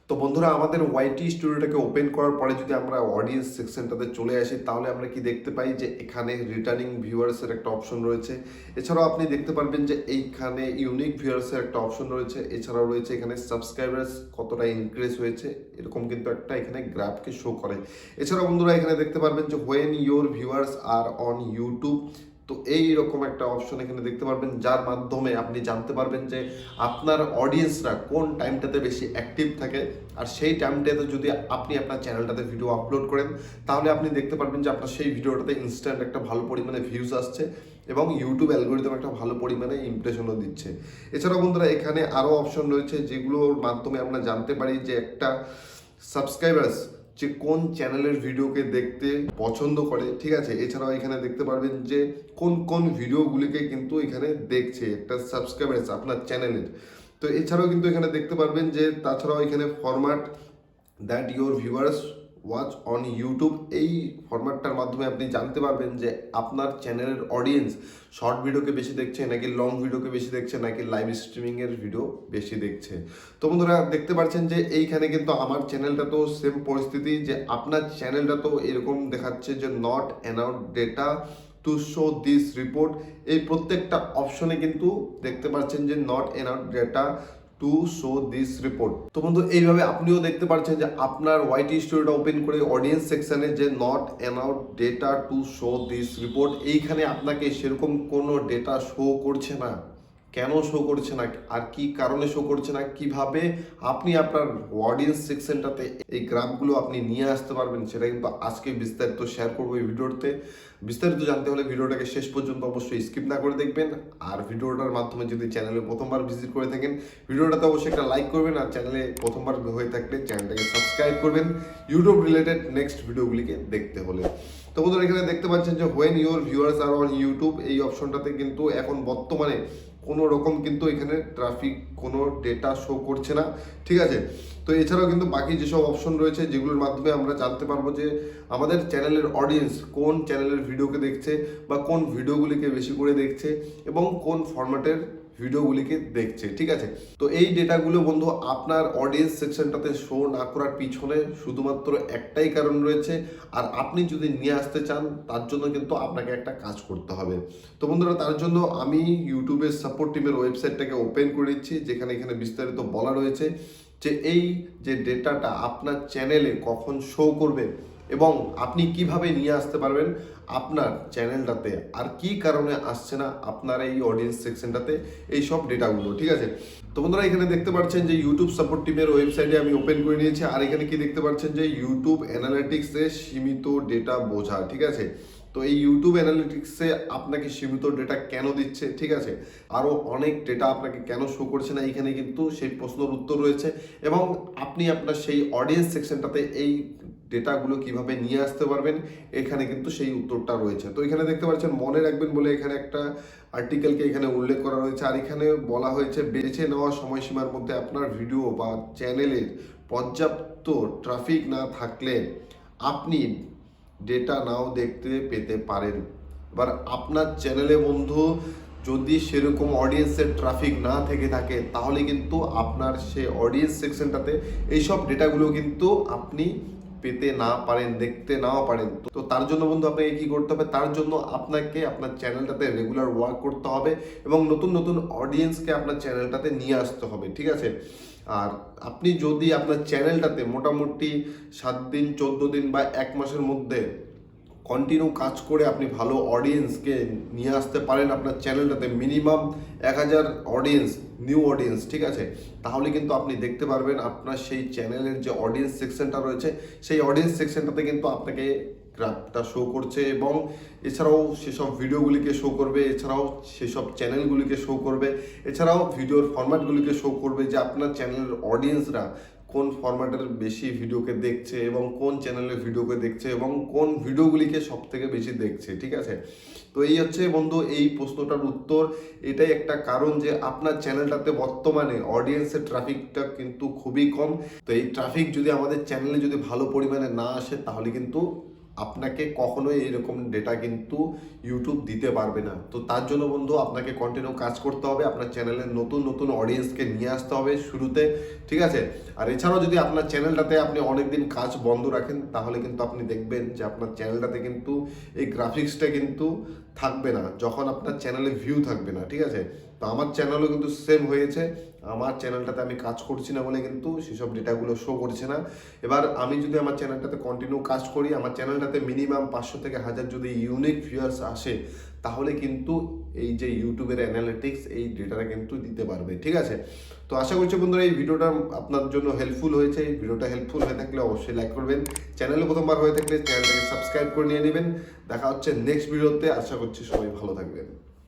তো বন্ধুরা, আমাদের ওয়াইটি স্টুডিওটাকে ওপেন করার পরে যদি আমরা অডিয়েন্স সেকশনটাতে চলে আসি, তাহলে আমরা কি দেখতে পাই যে এখানে রিটার্নিং ভিউয়ার্সের একটা অপশন রয়েছে। এছাড়াও আপনি দেখতে পারবেন যে এইখানে ইউনিক ভিউয়ার্সের একটা অপশন রয়েছে। এছাড়াও রয়েছে এখানে সাবস্ক্রাইবার্স কতটা ইনক্রিজ হয়েছে, এরকম কিন্তু একটা এখানে গ্রাফকে শো করে। এছাড়াও বন্ধুরা এখানে দেখতে পারবেন যে when your viewers are on YouTube, তো এই রকম একটা অপশন এখানে দেখতে পারবেন, যার মাধ্যমে আপনি জানতে পারবেন যে আপনার অডিয়েন্সরা কোন টাইমটাতে বেশি অ্যাক্টিভ থাকে। আর সেই টাইমটাতে যদি আপনি আপনার চ্যানেলটাতে ভিডিও আপলোড করেন, তাহলে আপনি দেখতে পারবেন যে আপনার সেই ভিডিওটাতে ইনস্ট্যান্ট একটা ভালো পরিমাণে ভিউজ আসছে এবং ইউটিউব অ্যালগোরিদম একটা ভালো পরিমাণে ইমপ্রেশনও দিচ্ছে। এছাড়াও বন্ধুরা এখানে আরও অপশন রয়েছে, যেগুলোর মাধ্যমে আমরা জানতে পারি যে একটা সাবস্ক্রাইবার্স যে কোন চ্যানেলের ভিডিওকে দেখতে পছন্দ করে, ঠিক আছে। এছাড়াও এখানে দেখতে পারবেন যে কোন কোন ভিডিওগুলিকে কিন্তু এখানে দেখছে একটা সাবস্ক্রাইবার্স আপনার চ্যানেলের। তো এছাড়াও কিন্তু এখানে দেখতে পারবেন যে তাছাড়াও এখানে format that your viewers watch on YouTube, এই ফরম্যাটটার মাধ্যমে আপনি জানতে পারবেন যে আপনার চ্যানেলের অডিয়েন্স শর্ট ভিডিওকে বেশি দেখছে নাকি লং ভিডিওকে বেশি দেখছে নাকি লাইভ স্ট্রিমিংয়ের ভিডিও বেশি দেখছে। তো বন্ধুরা দেখতে পাচ্ছেন যে এইখানে কিন্তু আমার চ্যানেলটা তো সেম পরিস্থিতি, যে আপনার চ্যানেলটা তো এরকম দেখাচ্ছে যে not enough data to show this report. এই প্রত্যেকটা অপশনে কিন্তু দেখতে পাচ্ছেন যে not enough data to show this report. তো বন্ধু এইভাবে আপনিও দেখতে পাচ্ছেন যে আপনার ওয়াইটি স্টুডিওটা ওপেন করে অডিয়েন্স সেকশনে যে not enough data to show this report, এইখানে আপনাকে সেরকম কোনো ডেটা শো করছে না। কেন শো করছে না আর কি কারণে শো করছে না, কিভাবে আপনি আপনার অডিয়েন্স সেকশনটাতে এই গ্রাফগুলো আপনি নিয়ে আসতে পারবেন, সেটা কিন্তু আজকে বিস্তারিত শেয়ার করবো এই ভিডিওতে। বিস্তারিত জানতে হলে ভিডিওটাকে শেষ পর্যন্ত অবশ্যই স্কিপ না করে দেখবেন। আর ভিডিওটার মাধ্যমে যদি চ্যানেলে প্রথমবার ভিজিট করে থাকেন, ভিডিওটাতে অবশ্যই একটা লাইক করবেন। আর চ্যানেলে প্রথমবার হয়ে থাকলে চ্যানেলটাকে সাবস্ক্রাইব করবেন ইউটিউব রিলেটেড নেক্সট ভিডিওগুলিকে দেখতে হলে। তো বন্ধুরা এখানে দেখতে পাচ্ছেন যে when your viewers are on YouTube, এই অপশনটাতে কিন্তু এখন বর্তমানে কোনো রকম কিন্তু এখানে ট্রাফিক কোনো ডেটা শো করছে না, ঠিক আছে। তো এছাড়াও কিন্তু বাকি যেসব অপশন রয়েছে, যেগুলোর মাধ্যমে আমরা জানতে পারবো যে আমাদের চ্যানেলের অডিয়েন্স কোন চ্যানেলের ভিডিওকে দেখছে বা কোন ভিডিওগুলিকে বেশি করে দেখছে এবং কোন ফরম্যাটের ভিডিওগুলিকে দেখছে, ঠিক আছে। তো এই ডেটাগুলো বন্ধু আপনার অডিয়েন্স সেকশনটাতে শো না করার পিছনে শুধুমাত্র একটাই কারণ রয়েছে। আর আপনি যদি নিয়ে আসতে চান, তার জন্য কিন্তু আপনাকে একটা কাজ করতে হবে। তো বন্ধুরা তার জন্য আমি ইউটিউবের সাপোর্ট টিমের ওয়েবসাইটটাকে ওপেন করে দিচ্ছি, যেখানে এখানে বিস্তারিত বলা রয়েছে যে এই যে ডেটাটা আপনার চ্যানেলে কখন শো করবে এবং আপনি কিভাবে নিয়ে আসতে পারবেন আপনার চ্যানেলটাতে, আর কি কারণে আসছে না আপনার এই অডিয়েন্স সেকশনটাতে এই সব ডেটাগুলো, ঠিক আছে। তো বন্ধুরা এখানে দেখতে পাচ্ছেন যে ইউটিউব সাপোর্ট টিমের ওয়েবসাইটে আমি ওপেন করে নিয়েছি। আর এখানে কি দেখতে পাচ্ছেন যে ইউটিউব অ্যানালিটিক্সে সীমিত ডেটা বোঝা, ঠিক আছে। তো এই ইউটিউব অ্যানালিটিক্সে আপনাকে সীমিত ডেটা কেন দিচ্ছে, ঠিক আছে, আরও অনেক ডেটা আপনাকে কেন শো করছে না, এইখানে কিন্তু সেই প্রশ্নের উত্তর রয়েছে এবং আপনি আপনার সেই অডিয়েন্স সেকশনটাতে এই ডেটাগুলো কিভাবে নিয়ে আসতে পারবেন, এখানে কিন্তু সেই উত্তরটা রয়েছে। তো এখানে দেখতে পাচ্ছেন মনে রাখবেন বলে এখানে একটা আর্টিকেলকে এখানে উল্লেখ করা রয়েছে। আর এখানে বলা হয়েছে বেছে নেওয়া সময়সীমার মধ্যে আপনার ভিডিও বা চ্যানেলের পর্যাপ্ত ট্রাফিক না থাকলে আপনি ডেটা নাও দেখতে পেতে পারেন। এবার আপনার চ্যানেলে বন্ধু যদি সেরকম অডিয়েন্সের ট্রাফিক না থেকে থাকে, তাহলে কিন্তু আপনার সেই অডিয়েন্স সেকশনটাতে এইসব ডেটাগুলো কিন্তু আপনি পেতে না পারেন, দেখতে নাও পারেন। তো তার জন্য বন্ধু আপনাকে কি করতে হবে, তার জন্য আপনাকে আপনার চ্যানেলটাতে রেগুলার ওয়ার্ক করতে হবে এবং নতুন নতুন অডিয়েন্সকে আপনার চ্যানেলটাতে নিয়ে আসতে হবে, ঠিক আছে। আর আপনি যদি আপনার চ্যানেলটাতে মোটামুটি 7 দিন 14 দিন বা 1 মাসের মধ্যে কন্টিনিউ কাজ করে আপনি ভালো অডিয়েন্সকে নিয়ে আসতে পারেন আপনার চ্যানেলটাতে, মিনিমাম 1000 অডিয়েন্স, নিউ অডিয়েন্স, ঠিক আছে, তাহলে কিন্তু আপনি দেখতে পারবেন আপনার সেই চ্যানেলের যে অডিয়েন্স সেকশনটা রয়েছে, সেই অডিয়েন্স সেকশনটাতে কিন্তু আপনাকে গ্রাফটা শো করছে এবং এছাড়াও সেসব ভিডিওগুলিকে শো করবে, এছাড়াও সেসব চ্যানেলগুলিকে শো করবে, এছাড়াও ভিডিওর ফরম্যাটগুলিকে শো করবে যে আপনার চ্যানেলের অডিয়েন্সরা কোন ফরম্যাটের বেশি ভিডিওকে দেখছে এবং কোন চ্যানেলের ভিডিওকে দেখছে এবং কোন ভিডিওগুলিকে সব থেকে বেশি দেখছে, ঠিক আছে। তো এই হচ্ছে বন্ধু এই প্রশ্নটার উত্তর। এটাই একটা কারণ যে আপনার চ্যানেলটাতে বর্তমানে অডিয়েন্সের ট্রাফিকটা কিন্তু খুবই কম। তো এই ট্রাফিক যদি আমাদের চ্যানেলে যদি ভালো পরিমাণে না আসে, তাহলে কিন্তু আপনাকে কখনোই এরকম ডেটা কিন্তু ইউটিউব দিতে পারবে না। তো তার জন্য বন্ধু আপনাকে কন্টিনিউ কাজ করতে হবে, আপনার চ্যানেলের নতুন নতুন অডিয়েন্সকে নিয়ে আসতে হবে শুরুতে, ঠিক আছে? আর এছাড়াও যদি আপনার চ্যানেলটাতে আপনি অনেকদিন কাজ বন্ধ রাখেন তাহলে কিন্তু আপনি দেখবেন যে আপনার চ্যানেলটাতে কিন্তু এই গ্রাফিক্সটা কিন্তু থাকবে না যখন আপনার চ্যানেলে ভিউ থাকবে না, ঠিক আছে? তো আমার চ্যানেলও কিন্তু সেম হয়েছে, আমার চ্যানেলটাতে আমি কাজ করছি না বলে কিন্তু সেসব ডেটাগুলো শো করছে না। এবার আমি যদি আমার চ্যানেলটাতে কন্টিনিউ কাজ করি, আমার চ্যানেলটাতে মিনিমাম 500 থেকে 1000 যদি ইউনিক ভিউয়ার্স আসে, তাহলে কিন্তু এই যে ইউটিউবের অ্যানালিটিক্স এই ডেটাটা কিন্তু দিতে পারবে, ঠিক আছে? তো আশা করছি বন্ধুরা এই ভিডিওটা আপনার জন্য হেল্পফুল হয়েছে। এই ভিডিওটা হেল্পফুল হয়ে থাকলে অবশ্যই লাইক করবেন, চ্যানেলে প্রথমবার হয়ে থাকলে চ্যানেলটাকে সাবস্ক্রাইব করে নিয়ে নেবেন। দেখা হচ্ছে নেক্সট ভিডিওতে, আশা করছি সবাই ভালো থাকবেন।